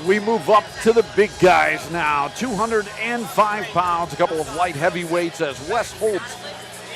We move up to the big guys now. 205 pounds, a couple of light heavyweights as Wes Holz,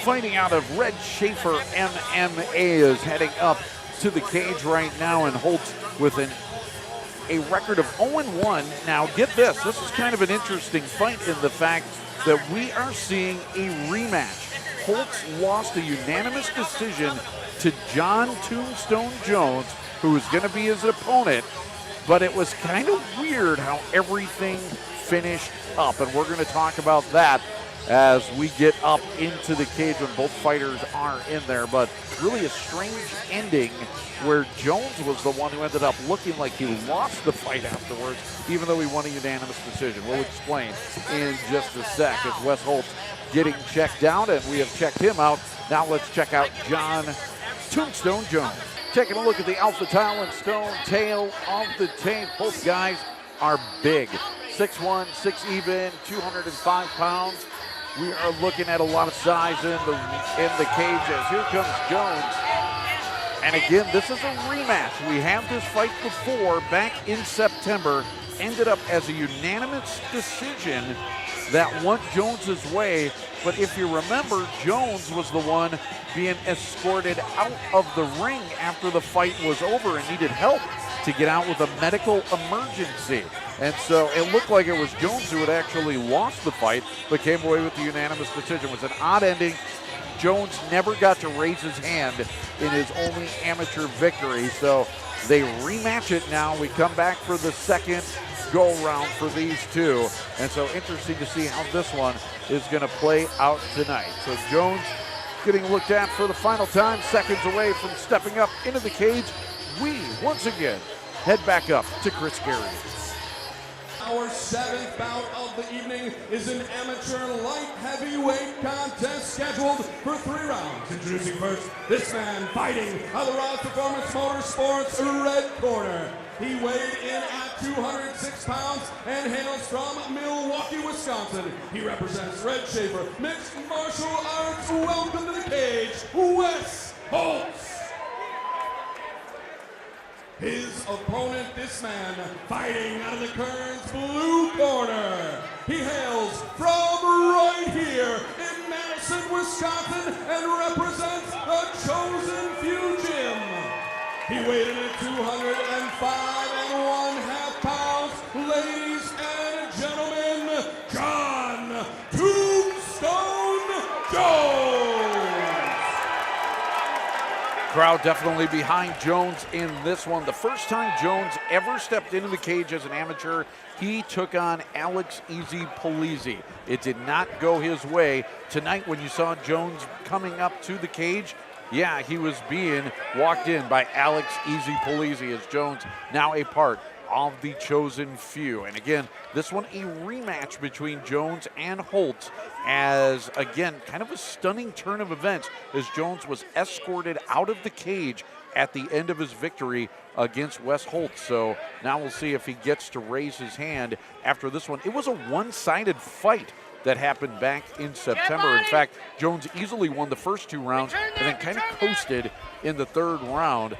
fighting out of Red Schaefer MMA, is heading up to the cage right now, and Holz with a record of 0-1. Now get this is kind of an interesting fight in the fact that we are seeing a rematch. Holz lost a unanimous decision to John Tombstone Jones, who is going to be his opponent, but it was kind of weird how everything finished up, and we're going to talk about that as we get up into the cage when both fighters are in there. But really a strange ending where Jones was the one who ended up looking like he lost the fight afterwards, even though he won a unanimous decision. We'll explain in just a sec as Wes Holz getting checked out, and we have checked him out. Now let's check out John Tombstone Jones. Taking a look at the Alpha Talent Stone tail of the tape. Both guys are big. 6'1", 6 even, 205 pounds. We are looking at a lot of size in the cages. Here comes Jones. And again, this is a rematch. We have this fight before, back in September. Ended up as a unanimous decision that went Jones's way. But if you remember, Jones was the one being escorted out of the ring after the fight was over and needed help to get out with a medical emergency. And so it looked like it was Jones who had actually lost the fight, but came away with the unanimous decision. It was an odd ending. Jones never got to raise his hand in his only amateur victory. So they rematch it now. We come back for the second go-round for these two. And so interesting to see how this one is going to play out tonight. So Jones getting looked at for the final time, seconds away from stepping up into the cage. We, once again, head back up to Chris Garrity. Our seventh bout of the evening is an amateur light heavyweight contest scheduled for 3 rounds. Introducing first, this man fighting out of the Ross Performance Motorsports red corner. He weighed in at 206 pounds and hails from Milwaukee, Wisconsin. He represents Red Schaefer Mixed Martial Arts. Welcome to the cage, Wes Holz. His opponent, this man, fighting out of the Kearns blue corner. He hails from right here in Madison, Wisconsin, and represents the Chosen Few Gym. He weighed in at 205 1/2 pounds. Ladies and gentlemen, John Tombstone Jones. Crowd definitely behind Jones in this one. The first time Jones ever stepped into the cage as an amateur, he took on Alex Easy Polizzi. It did not go his way. Tonight, when you saw Jones coming up to the cage, yeah, he was being walked in by Alex Easy Polizzi, as Jones now a part of the Chosen Few. And again, this one a rematch between Jones and Holz, as again, kind of a stunning turn of events as Jones was escorted out of the cage at the end of his victory against Wes Holz. So now we'll see if he gets to raise his hand after this one. It was a one-sided fight that happened back in September. In fact, Jones easily won the first 2 rounds and then kind of coasted in the 3rd round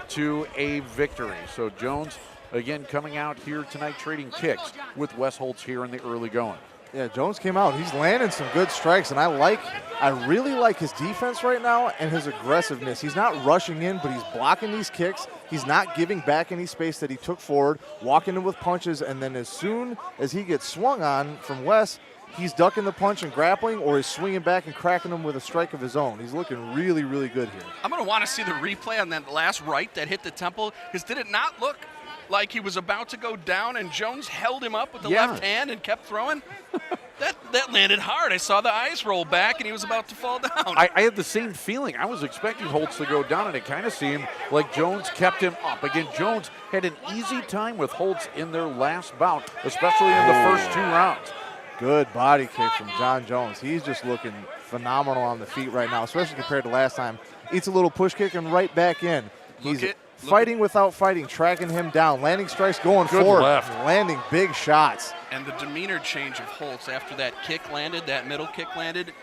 to a victory. So Jones, again, coming out here tonight trading kicks with Wes Holz here in the early going. Yeah, Jones came out. He's landing some good strikes, and I really like his defense right now and his aggressiveness. He's not rushing in, but he's blocking these kicks. He's not giving back any space that he took forward, walking in with punches, and then as soon as he gets swung on from Wes, he's ducking the punch and grappling, or he's swinging back and cracking him with a strike of his own. He's looking really, really good here. I'm going to want to see the replay on that last right that hit the temple, because did it not look like he was about to go down and Jones held him up with the left hand and kept throwing? That landed hard. I saw the eyes roll back and he was about to fall down. I had the same feeling. I was expecting Holz to go down, and it kind of seemed like Jones kept him up. Again, Jones had an easy time with Holz in their last bout, especially in the first 2 rounds. Good body kick from John Jones. He's just looking phenomenal on the feet right now, especially compared to last time. Eats a little push kick and right back in. He's fighting without fighting, tracking him down, landing strikes, going forward, landing big shots. And the demeanor change of Holz after that kick landed, that middle kick landed,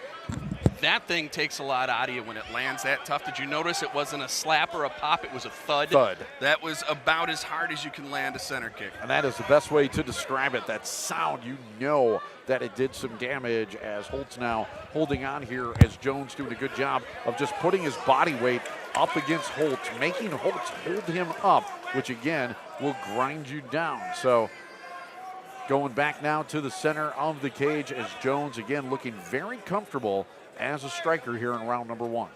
That thing takes a lot out of you when it lands that tough. Did you notice it wasn't a slap or a pop? It was a thud. Thud. That was about as hard as you can land a center kick. And that is the best way to describe it. That sound, you know that it did some damage, as Holz now holding on here, as Jones doing a good job of just putting his body weight up against Holz, making Holz hold him up, which again will grind you down. So going back now to the center of the cage, as Jones again looking very comfortable as a striker here in round number 1.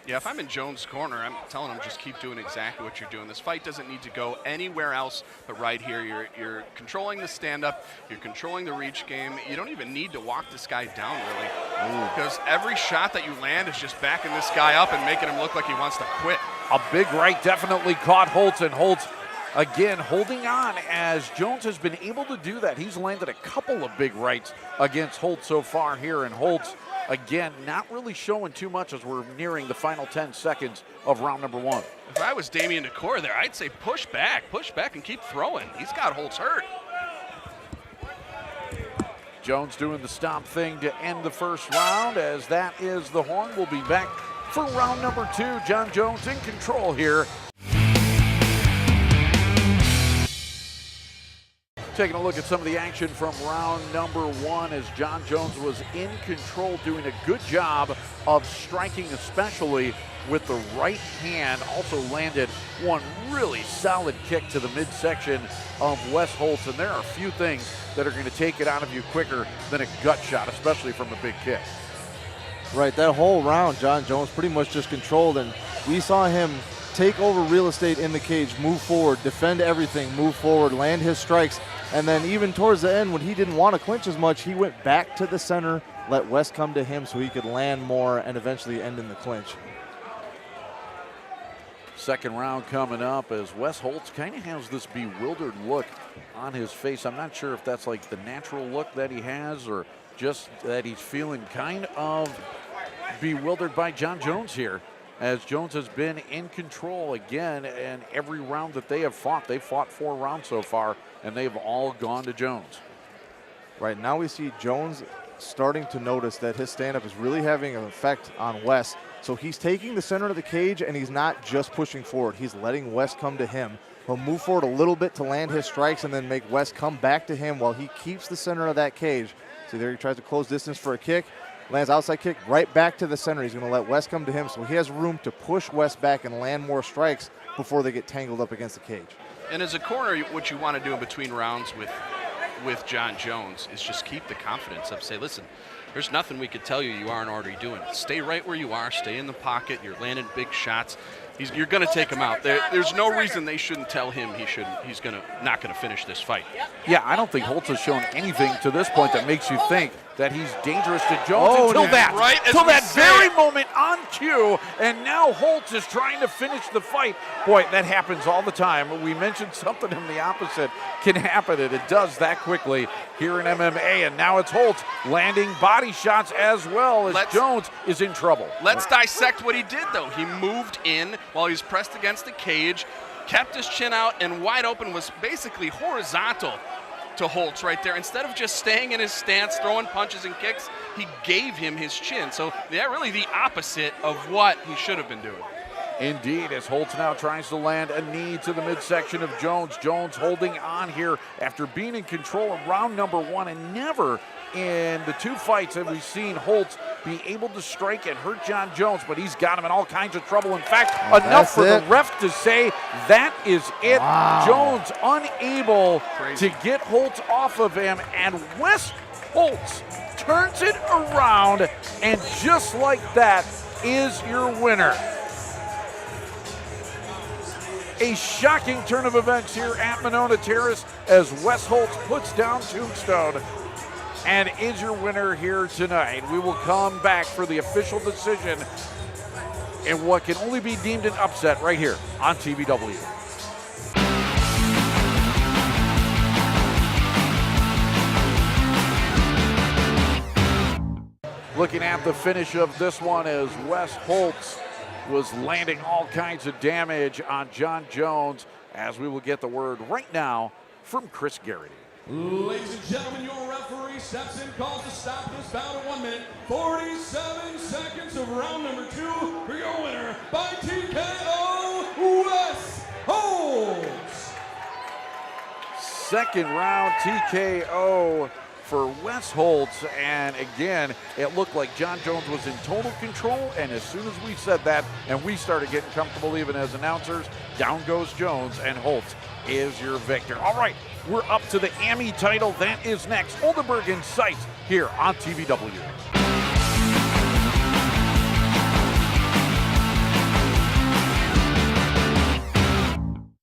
Yeah, if I'm in Jones' corner, I'm telling him just keep doing exactly what you're doing. This fight doesn't need to go anywhere else but right here. You're controlling the stand-up. You're controlling the reach game. You don't even need to walk this guy down, really, because every shot that you land is just backing this guy up and making him look like he wants to quit. A big right definitely caught Holz, and Holz again holding on, as Jones has been able to do that. He's landed a couple of big rights against Holz so far here, and Holz again not really showing too much as we're nearing the final 10 seconds of round number 1. If I was Damian Decor there, I'd say push back and keep throwing. He's got Holz hurt. Jones doing the stop thing to end the first round, as that is the horn. We'll be back for round number 2. John Jones in control here. Taking a look at some of the action from round number 1, as John Jones was in control, doing a good job of striking, especially with the right hand. Also landed one really solid kick to the midsection of Wes Holz, and there are a few things that are going to take it out of you quicker than a gut shot, especially from a big kick. Right, that whole round, John Jones pretty much just controlled, and we saw him take over real estate in the cage, move forward, defend everything, move forward, land his strikes. And then even towards the end, when he didn't want to clinch as much, he went back to the center, let Wes come to him so he could land more and eventually end in the clinch. Second round coming up, as Wes Holz kind of has this bewildered look on his face. I'm not sure if that's like the natural look that he has, or just that he's feeling kind of bewildered by John Jones here, as Jones has been in control again in every round that they have fought. They've fought 4 rounds so far, and they've all gone to Jones. Right, now we see Jones starting to notice that his stand-up is really having an effect on Wes. So he's taking the center of the cage, and he's not just pushing forward. He's letting Wes come to him. He'll move forward a little bit to land his strikes and then make Wes come back to him while he keeps the center of that cage. See there, he tries to close distance for a kick. Lands outside kick right back to the center. He's going to let Wes come to him, so he has room to push Wes back and land more strikes before they get tangled up against the cage. And as a corner, what you want to do in between rounds with John Jones is just keep the confidence up. Say, listen, there's nothing we could tell you aren't already doing. Stay right where you are. Stay in the pocket. You're landing big shots. You're going to take him out. There's no reason they shouldn't tell him he's not going to finish this fight. Yeah, I don't think Holz has shown anything to this point that makes you think that he's dangerous to Jones until that very moment on cue, and now Holz is trying to finish the fight. Boy, that happens all the time. We mentioned something in the opposite can happen, and it does that quickly here in MMA, and now it's Holz landing body shots as well, as Jones is in trouble. Let's dissect what he did, though. He moved in while he was pressed against the cage, kept his chin out, and wide open, was basically horizontal to Holz right there. Instead of just staying in his stance, throwing punches and kicks, he gave him his chin. So, yeah, really the opposite of what he should have been doing. Indeed, as Holz now tries to land a knee to the midsection of Jones. Jones holding on here after being in control of round number 1, and never in the 2 fights have we seen Holz be able to strike and hurt John Jones, but he's got him in all kinds of trouble. In fact, enough for the ref to say that is it. Wow. Jones unable to get Holz off of him, and Wes Holz turns it around, and just like that is your winner. A shocking turn of events here at Monona Terrace as Wes Holz puts down Tombstone and is your winner here tonight. We will come back for the official decision in what can only be deemed an upset right here on TBW. Looking at the finish of this one, as Wes Holz was landing all kinds of damage on John Jones, as we will get the word right now from Chris Garrity. Ladies and gentlemen, your referee steps in, calls to stop this bout at 1 minute, 47 seconds of round number 2 for your winner by TKO, Wes Holz. Second round TKO for Wes Holz, and again, it looked like John Jones was in total control, and as soon as we said that and we started getting comfortable even as announcers, down goes Jones, and Holz is your victor. All right, we're up to the AMI title. That is next. Oldenburg and Seitz here on TVW.